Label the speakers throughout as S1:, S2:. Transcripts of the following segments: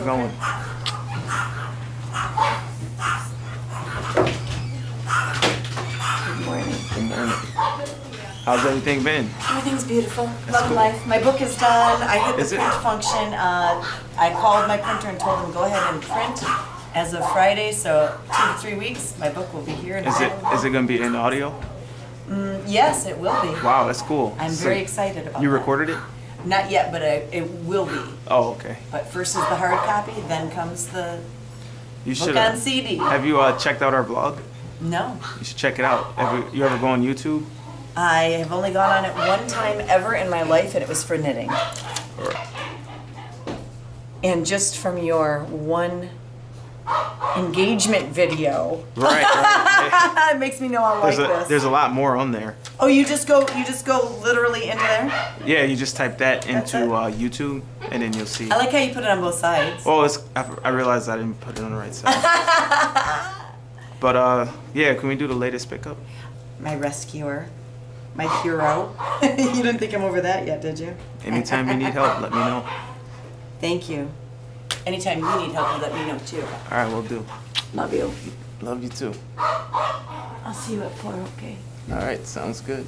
S1: it going?
S2: Good morning.
S1: Good morning. How's everything been?
S2: Everything's beautiful.
S1: That's
S2: Love
S1: cool.
S2: life. My book is done. I hit
S1: Is
S2: the
S1: it?
S2: print function. I called my printer and told them go ahead and print as of Friday. So 2 to 3 weeks, my book will be here. And
S1: Is it gonna be in audio?
S2: Yes, it will be.
S1: Wow, that's cool.
S2: I'm
S1: So
S2: very excited about
S1: You
S2: that.
S1: recorded it?
S2: Not yet, but it will be.
S1: Oh, okay.
S2: But first is the hard copy, then comes the
S1: You
S2: book
S1: should.
S2: on CD.
S1: Have you checked out our vlog?
S2: No,
S1: You should check it out. You ever go on YouTube?
S2: I have only gone on it one time ever in my life, and it was for knitting.
S1: Or,
S2: And just from your one engagement video,
S1: right.
S2: it makes me know I like this.
S1: There's a lot more on there.
S2: Oh, you just go literally into there?
S1: Yeah, you just type that
S2: That's
S1: into
S2: it?
S1: YouTube, and then you'll see.
S2: I like how you put it on both sides.
S1: Oh, I realized I didn't put it on the right side. But yeah, can we do the latest pickup?
S2: My rescuer, my hero. You didn't think I'm over that yet, did you?
S1: Anytime you need help, let me know.
S2: Thank you. Anytime you need help, you let me know too.
S1: All right, we'll do.
S2: Love you.
S1: Love you too.
S2: I'll see you at 4, okay?
S1: All right, sounds good.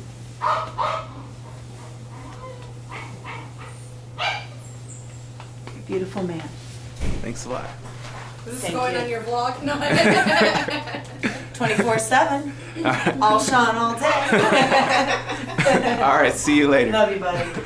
S2: Beautiful man.
S1: Thanks a lot.
S3: Is this
S2: Thank
S3: going
S2: you.
S3: on your vlog? No.
S2: 24/7. All Sean all day.
S1: All right, see you later.
S2: Love you, buddy.